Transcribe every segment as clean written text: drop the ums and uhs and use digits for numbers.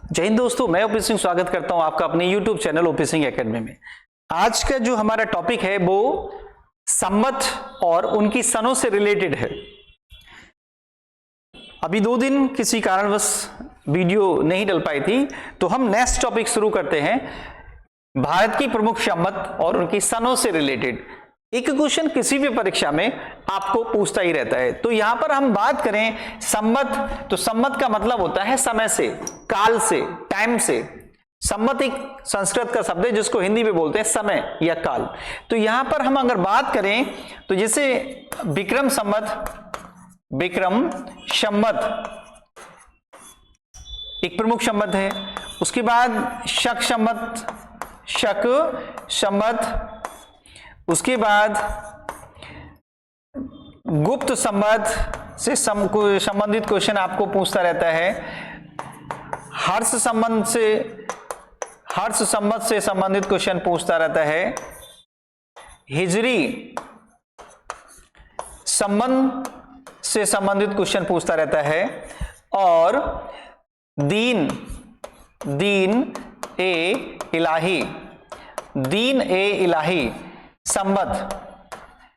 जय हिंद दोस्तों, मैं ओपी सिंह स्वागत करता हूं आपका अपने YouTube channel OP Singh academy में। आज का जो हमारा टॉपिक है वो संवत और उनकी सनों से रिलेटेड है। अभी 2 दिन किसी कारणवश वीडियो नहीं डल पाई थी, तो हम नेक्स्ट टॉपिक शुरू करते हैं, भारत की प्रमुख संवत और उनकी सनों से रिलेटेड। एक क्वेश्चन किसी भी परीक्षा में आपको पूछता ही रहता है। तो यहां पर हम बात करें संवत, तो संवत का मतलब होता है समय से, काल से, टाइम से। संवत एक संस्कृत का शब्द है जिसको हिंदी में बोलते हैं समय या काल। तो यहां पर हम अगर बात करें तो जैसे विक्रम संवत, विक्रम संवत एक प्रमुख संवत है। उसके बाद शक संवत, शक संवत। उसके बाद गुप्त संवत से संबंधित क्वेश्चन आपको पूछता रहता है। हर्ष संवत से संबंधित क्वेश्चन पूछता रहता है। हिजरी संबंध से संबंधित क्वेश्चन पूछता रहता है। और दीन ए इलाही संवत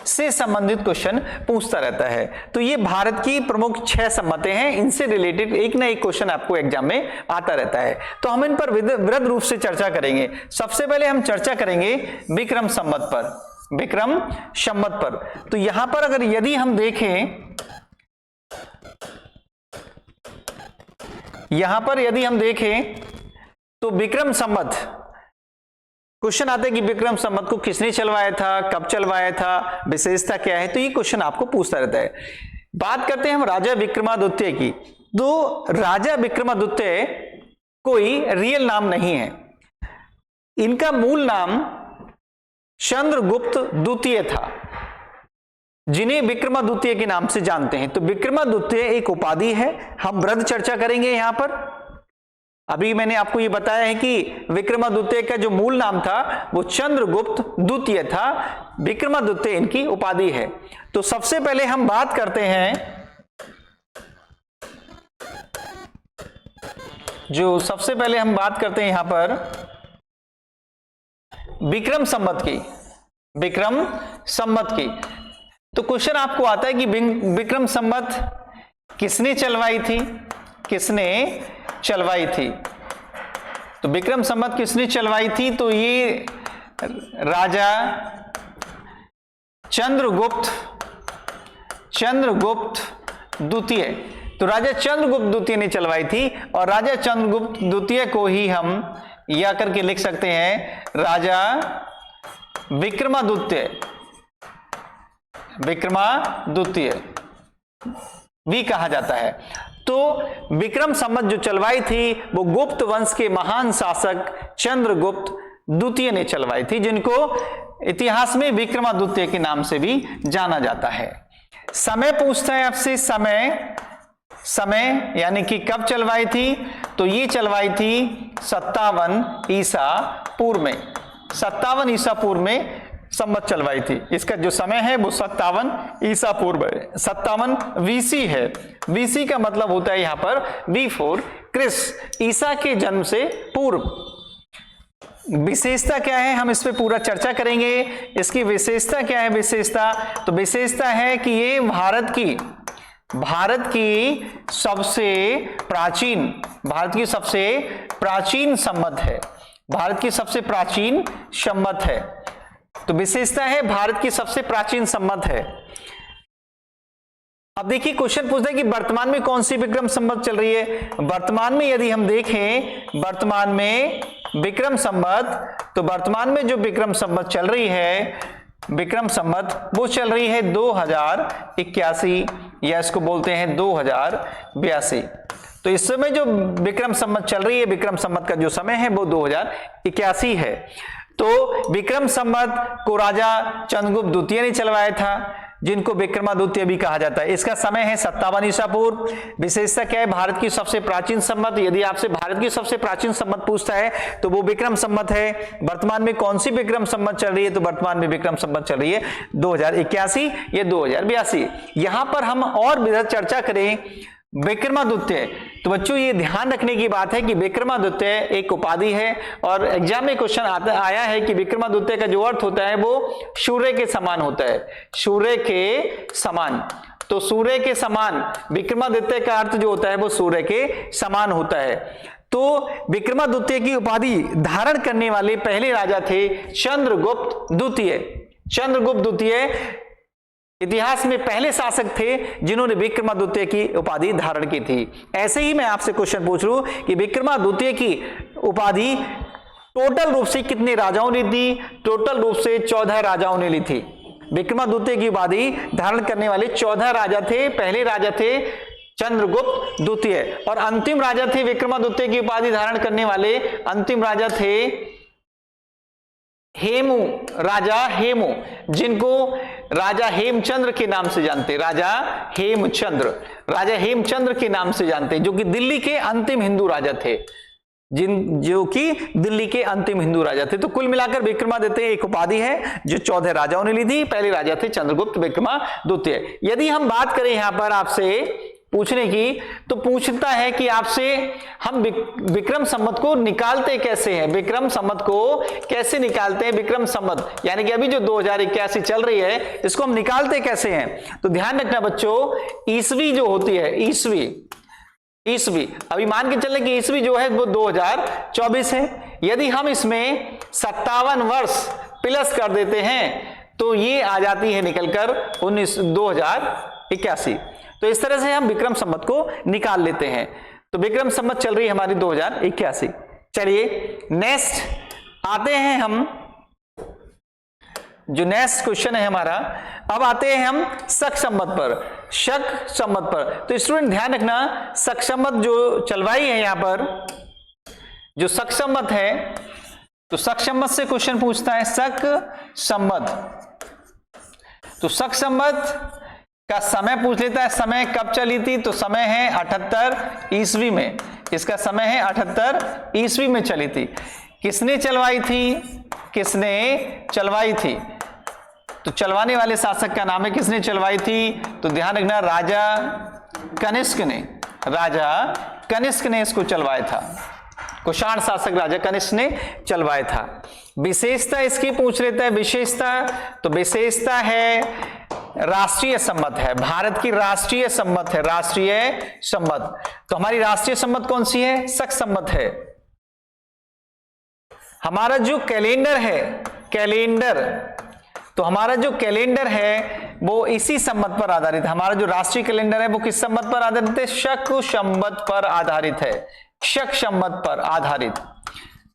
से संबंधित क्वेश्चन पूछता रहता है। तो ये भारत की प्रमुख 6 संवतें हैं। इनसे रिलेटेड एक ना एक क्वेश्चन आपको एग्जाम में आता रहता है। तो हम इन पर विस्तृत रूप से चर्चा करेंगे। सबसे पहले हम चर्चा करेंगे विक्रम संवत पर, विक्रम संवत पर। तो यहां पर अगर यदि हम देखें, तो विक्रम संवत क्वेश्चन आता है कि विक्रम संवत को किसने चलवाया था, कब चलवाया था, विशेषता क्या है। तो ये क्वेश्चन आपको पूछता रहता है। बात करते हैं हम राजा विक्रमादित्य की। तो राजा विक्रमादित्य कोई रियल नाम नहीं है। इनका मूल नाम चंद्रगुप्त द्वितीय था, जिन्हें विक्रमादित्य के नाम से जानते हैं। तो विक्रमादित्य एक उपाधि है। हम वृद्ध चर्चा करेंगे यहां पर। अभी मैंने आपको ये बताया है कि विक्रमादित्य का जो मूल नाम था वो चंद्रगुप्त द्वितीय था। विक्रमादित्य इनकी उपाधि है। तो सबसे पहले हम बात करते हैं यहां पर विक्रम संवत की, विक्रम संवत की। तो क्वेश्चन आपको आता है कि विक्रम संवत किसने चलवाई थी, तो विक्रम संवत किसने चलवाई थी। तो ये राजा चंद्रगुप्त द्वितीय, तो राजा चंद्रगुप्त द्वितीय ने चलवाई थी। और राजा चंद्रगुप्त द्वितीय को ही हम या करके लिख सकते हैं राजा विक्रमादित्य भी कहा जाता है। तो विक्रम संवत जो चलवाई थी वो गुप्त वंश के महान शासक चंद्रगुप्त द्वितीय ने चलवाई थी, जिनको इतिहास में विक्रमादित्य के नाम से भी जाना जाता है। समय पूछता है आपसे, समय यानी कि कब चलवाई थी। तो ये चलवाई थी 57 ईसा पूर्व में, 57 ईसा पूर्व में संवत चलवाई थी। इसका जो समय है वो 57 ईसा पूर्व है, 57 वीसी है। वीसी का मतलब होता है यहां पर बिफोर क्रिस्ट, ईसा के जन्म से पूर्व। विशेषता क्या है, हम इस पे पूरा चर्चा करेंगे। इसकी विशेषता क्या है, तो विशेषता है कि ये भारत की सबसे प्राचीन संवत है। भारत की सबसे प्राचीन संवत है। तो विशेषता है भारत की सबसे प्राचीन संवत है। अब देखिए क्वेश्चन पूछता है कि वर्तमान में कौन सी विक्रम संवत चल रही है। वर्तमान में यदि हम देखें, वर्तमान में विक्रम संवत, तो वर्तमान में जो विक्रम संवत चल रही है, विक्रम संवत वो चल रही है 2081, या इसको बोलते हैं 2082। तो इस समय जो विक्रम संवत चल रही है, विक्रम संवत का जो समय है वो 2081 है। तो विक्रम संवत को राजा चंद्रगुप्त द्वितीय ने चलवाया था, जिनको विक्रमादित्य भी कहा जाता है। इसका समय है 57 ईसा पूर्व। विशेषता क्या है, भारत की सबसे प्राचीन संवत। यदि आपसे भारत की सबसे प्राचीन संवत पूछता है तो वो विक्रम संवत है। वर्तमान में कौन सी विक्रम संवत चल रही है, तो वर्तमान में विक्रम संवत चल रही है 2081 या 2082। यहां पर हम और विस्तृत चर्चा करें विक्रमादित्य। तो बच्चों ये ध्यान रखने की बात है कि विक्रमादित्य एक उपाधि है और एग्जाम में क्वेश्चन आया है कि विक्रमादित्य का जो अर्थ होता है वो सूर्य के समान होता है, सूर्य के समान। तो सूर्य के समान विक्रमादित्य का अर्थ जो होता है वो सूर्य के समान होता है। तो विक्रमादित्य की उपाधि धारण करने वाले पहले राजा थे चंद्रगुप्त द्वितीय। चंद्रगुप्त द्वितीय इतिहास में पहले शासक थे जिन्होंने विक्रमादित्य की उपाधि धारण की थी। ऐसे ही मैं आपसे क्वेश्चन पूछ लूं कि विक्रमादित्य की उपाधि टोटल रूप से कितने राजाओं ने दी? टोटल रूप से 14 राजाओं ने ली थी। विक्रमादित्य की उपाधि धारण करने वाले 14 राजा थे। पहले राजा थे चंद्रगुप्त द्वितीय और अंतिम राजा थे विक्रमादित्य की उपाधि धारण करने वाले अंतिम राजा थे हेमू, राजा हेमू, जिनको राजा हेमचंद्र के नाम से जानते, राजा हेमचंद्र के नाम से जानते, जो कि दिल्ली के अंतिम हिंदू राजा थे, जो कि दिल्ली के अंतिम हिंदू राजा थे। तो कुल मिलाकर विक्रमादित्य एक उपाधि है जो 14 राजाओं ने ली थी। पहले राजा थे चंद्रगुप्त विक्रमादित्य। यदि हम बात करें यहां पर आपसे पूछने की, तो पूछता है कि आपसे हम विक्रम संवत को निकालते कैसे हैं, विक्रम संवत को कैसे निकालते हैं, विक्रम संवत यानी कि अभी जो 2081 चल रही है इसको हम निकालते कैसे हैं। तो ध्यान रखना बच्चों, ईसवी जो होती है, ईसवी अभी मान के चलने की ईसवी जो है वो 2024 है। यदि हम इसमें 57 वर्ष प्लस कर देते हैं तो ये आ जाती है निकलकर 2081। तो इस तरह से हम विक्रम संवत को निकाल लेते हैं। तो विक्रम संवत चल रही है हमारी 2081। चलिए नेक्स्ट आते हैं हम, जो नेक्स्ट क्वेश्चन है हमारा, अब आते हैं हम शक संवत पर। शक संवत पर तो स्टूडेंट ध्यान रखना, शक संवत जो चलवाई है यहां पर, जो शक संवत है, तो शक संवत से क्वेश्चन पूछता है शक संवत। तो शक संवत का समय पूछ लेता है, समय कब चली थी? तो समय है 78 ईस्वी में, इसका समय है 78 ईस्वी में चली थी। किसने चलवाई थी? तो चलवाने वाले शासक का नाम है, किसने चलवाई थी? तो ध्यान रखना, राजा कनिष्क ने इसको चलवाया था। कुषाण शासक राजा कनिष्क ने चलवाया था। विशेषता इसकी पूछ लेता है, विशेषता, तो विशेषता है राष्ट्रीय संवत है, भारत की राष्ट्रीय संवत है, राष्ट्रीय संवत। तो हमारी राष्ट्रीय संवत कौन सी है? शक संवत है। हमारा जो कैलेंडर है, तो हमारा जो कैलेंडर है वो इसी संवत पर आधारित है। हमारा जो राष्ट्रीय कैलेंडर है वो किस संवत पर आधारित है? शक संवत पर आधारित है, शक संवत पर आधारित।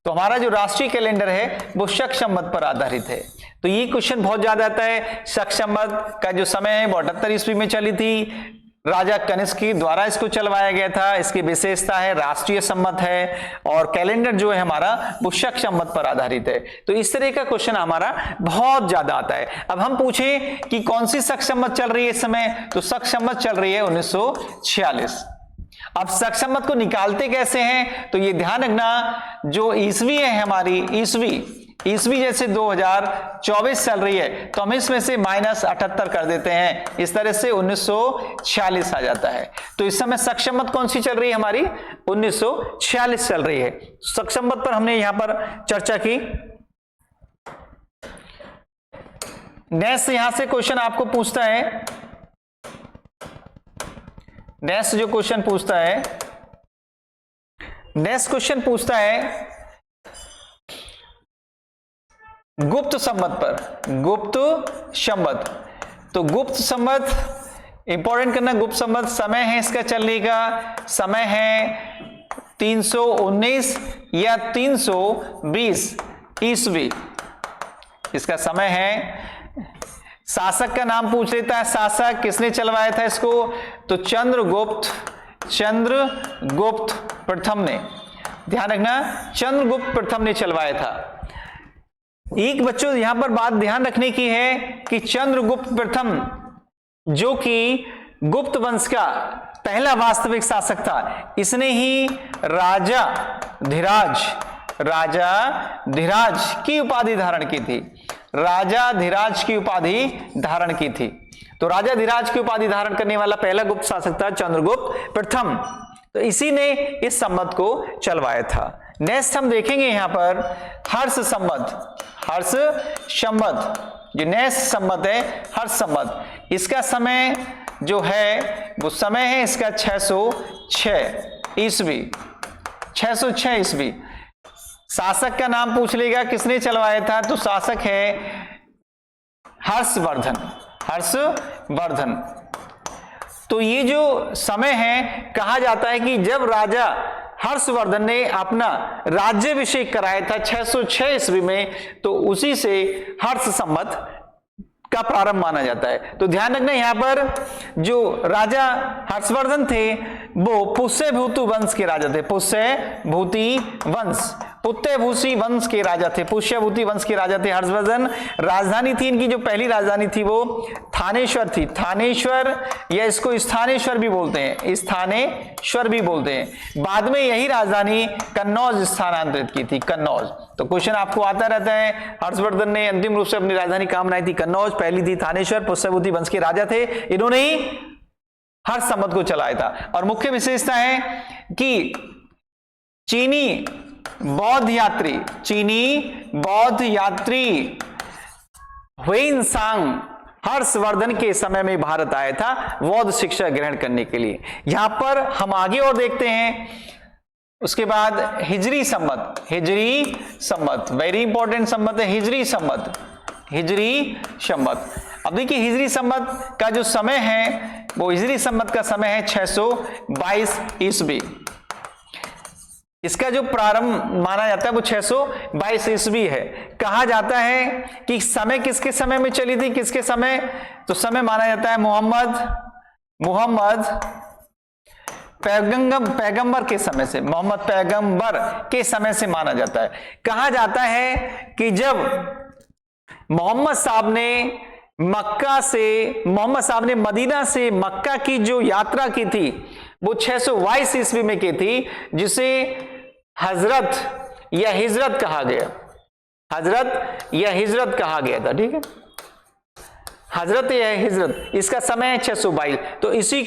तो हमारा जो राष्ट्रीय कैलेंडर है वो शक संवत पर आधारित है। तो ये क्वेश्चन बहुत ज्यादा आता है। शक संवत का जो समय है वो 78 ईस्वी में चली थी, राजा कनिष्क के द्वारा इसको चलवाया गया था। इसकी विशेषता है राष्ट्रीय संवत है और कैलेंडर जो है हमारा वो शक संवत पर आधारित है। तो इस तरह का क्वेश्चन हमारा बहुत ज्यादा आता है। अब हम पूछें कि कौन सी शक संवत चल रही है इस समय, तो शक संवत चल रही है 1946। अब शक संवत को निकालते कैसे हैं? तो ये ध्यान रखना, जो ईस्वी है हमारी, ईस्वी जैसे 2024 चल रही है तो हम इसमें से -78 कर देते हैं, इस तरह से 1946 आ जाता है। तो इस समय शक संवत कौन सी चल रही है हमारी? 1946 चल रही है। शक संवत पर हमने यहां पर चर्चा की। नेक्स्ट यहां से क्वेश्चन आपको पूछता है, नेक्स्ट क्वेश्चन पूछता है गुप्त संवत पर। गुप्त संवत, तो गुप्त संवत इंपॉर्टेंट करना, गुप्त संवत समय है इसका चलने का, समय है 319 या 320 ईस्वी इसका समय है। शासक का नाम पूछ लेता है, शासक किसने चलवाया था इसको? तो चंद्रगुप्त प्रथम ने। ध्यान रखना, चंद्रगुप्त प्रथम ने चलवाया था। एक बच्चों यहां पर बात ध्यान रखने की है कि चंद्रगुप्त प्रथम जो कि गुप्त वंश का पहला वास्तविक शासक था, इसने ही राजा धीराज की उपाधि धारण की थी, राजा धीराज की उपाधि धारण की थी। तो राजाधिराज की उपाधि धारण करने वाला पहला गुप्त शासक था चंद्रगुप्त प्रथम। तो इसी ने इस संवत को चलवाया था। नेक्स्ट हम देखेंगे यहां पर हर्ष संवत। हर्ष संवत जो नेक्स्ट संवत है हर्ष संवत, इसका समय जो है वो समय है इसका 606 ईस्वी। 606 ईस्वी। शासक का नाम पूछ लेगा किसने चलवाया था, तो शासक है हर्षवर्धन। हर्षवर्धन। तो ये जो समय है कहा जाता है कि जब राजा हर्षवर्धन ने अपना राज्याभिषेक कराया था 606 ईस्वी में, तो उसी से हर्ष संवत का प्रारंभ माना जाता है। तो ध्यान रखना यहां पर जो राजा हर्षवर्धन थे वो पुष्यभूति वंश के राजा थे। पुष्यभूति वंश के राजा थे। पुष्यभूति वंश के राजा थे हर्षवर्धन। राजधानी थी इनकी, जो पहली राजधानी थी वो थानेश्वर थी। थानेश्वर या इसको स्थानेश्वर भी बोलते हैं, स्थानेश्वर भी बोलते हैं। बाद में यही राजधानी कन्नौज स्थानांतरित की थी, कन्नौज। तो क्वेश्चन आपको आता रहता है, हर्षवर्धन ने अंतिम रूप से अपनी राजधानी कहां बनाई थी, कन्नौज। पहली थी थानेश्वर। पुष्यभूति वंश के राजा थे, इन्होंने ही हर्ष संवत को चलाया था। और मुख्य विशेषता है कि चीनी बौद्ध यात्री हुएनसांग हर्षवर्धन के समय में भारत आया था बौद्ध शिक्षा ग्रहण करने के लिए। यहां पर हम आगे और देखते हैं। उसके बाद हिजरी संवत। हिजरी संवत वेरी इंपॉर्टेंट संवत है, हिजरी संवत। हिजरी संवत। अब देखिए हिजरी संवत का जो समय है वो हिजरी संवत का समय है 622 ईस्वी। इसका जो प्रारंभ माना जाता है वो 622 ईस्वी है। कहा जाता है कि समय किसके समय में चली थी, किसके समय, तो समय माना जाता है मोहम्मद पैगंबर के समय से, मोहम्मद पैगंबर के समय से माना जाता है। कहा जाता है कि जब मोहम्मद साहब ने मदीना से मक्का की जो यात्रा की थी वो 622 ईस्वी में की थी, जिसे हजरत या हिजरत कहा गया। हजरत या हिजरत कहा गया था, ठीक है, हजरत या हिजरत। इसका समय है 622। तो इसी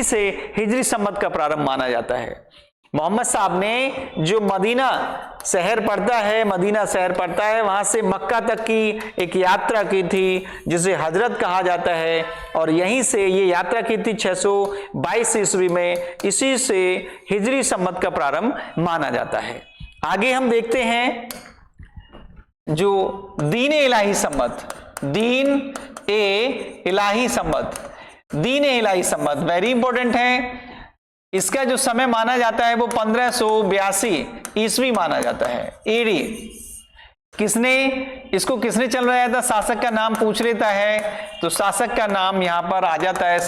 से हिजरी संवत का प्रारंभ माना जाता है। मोहम्मद साहब ने जो मदीना शहर पड़ता है वहां से मक्का तक की एक यात्रा की थी, जिसे हजरत कहा जाता है। और यहीं से ये यात्रा की थी 622 ईस्वी में। इसी से हिजरी संवत का प्रारंभ माना जाता है। आगे हम देखते हैं जो दीन ए इलाही संवत। दीन ए इलाही संवत वेरी इंपॉर्टेंट है। इसका जो समय माना जाता है वो 1582 ईस्वी माना जाता है, एडी। किसने चलवाया था, शासक का नाम पूछ लेता है, तो शासक का नाम यहां पर आ जाता है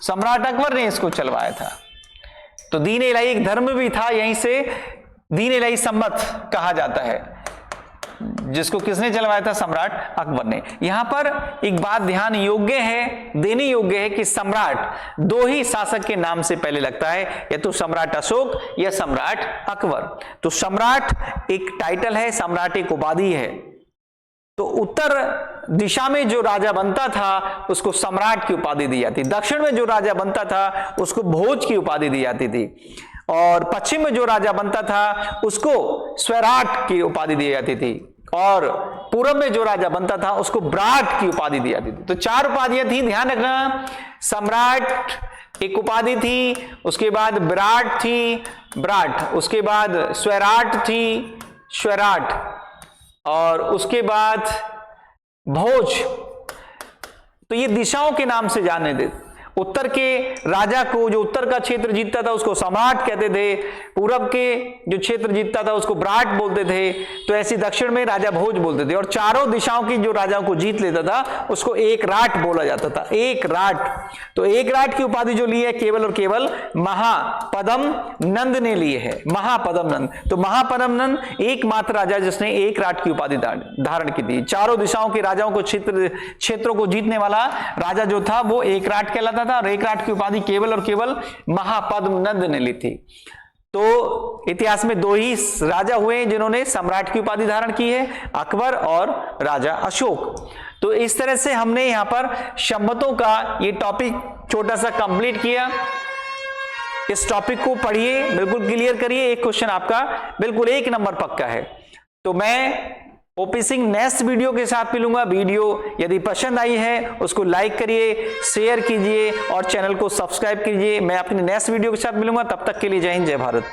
सम्राट अकबर ने इसको चलवाया था। तो दीन ए इलाही एक धर्म भी था, यहीं से दीन ए इलाही संवत कहा जाता है, जिसको किसने चलवाया था, सम्राट अकबर ने। यहां पर एक बात ध्यान देने योग्य है कि सम्राट दो ही शासक के नाम से पहले लगता है, या तो सम्राट अशोक या सम्राट अकबर। तो सम्राट एक टाइटल है, सम्राट एक उपाधि है। तो उत्तर दिशा में जो राजा बनता था उसको सम्राट की उपाधि दी जाती, दक्षिण में जो राजा बनता था उसको भोज की उपाधि दी जाती थी, और पश्चिम में जो राजा बनता था उसको स्वैराट की उपाधि दी जाती थी, और पूर्व में जो राजा बनता था उसको ब्राट की उपाधि दी जाती थी। तो 4 उपाधियां थी, ध्यान रखना। सम्राट एक उपाधि थी, उसके बाद ब्राट थी, उसके बाद स्वैराट थी, और उसके बाद भोज। तो ये दिशाओं के नाम से जाने दे। उत्तर के राजा को, जो उत्तर का क्षेत्र जीतता था उसको सम्राट कहते थे, पूरब के जो क्षेत्र जीतता था उसको ब्राट बोलते थे, तो ऐसी दक्षिण में राजा भोज बोलते थे, और चारों दिशाओं की जो राजाओं को जीत लेता था उसको एक राट बोला जाता था, एक राट। तो एक राट की उपाधि जो ली है केवल और केवल महापदम नंद ने ली है, महापदम नंद। तो महापदम नंद एकमात्र राजा जिसने एक राट की उपाधि धारण की थी। चारों दिशाओं के राजाओं को क्षेत्रों को जीतने वाला राजा जो था वो एक राट कहलाता था, और एक राट की उपाधि केवल और केवल महापद्म नंद ने ली थी। तो इतिहास में 2 ही राजा हुए हैं जिन्होंने सम्राट की उपाधि धारण की है, अकबर और राजा अशोक। तो इस तरह से हमने यहां पर संवतों का ये टॉपिक छोटा सा कंप्लीट किया। इस टॉपिक को पढ़िए, बिल्कुल क्लियर करिए, एक क्वेश्चन आपका बिल्कुल 1 नंबर पक्का है। तो मैं ओपी सिंह नेक्स्ट वीडियो के साथ मिलूंगा। वीडियो यदि पसंद आई है उसको लाइक करिए, शेयर कीजिए और चैनल को सब्सक्राइब कीजिए। मैं अपनी नेक्स्ट वीडियो के साथ मिलूंगा, तब तक के लिए जय हिंद, जय भारत।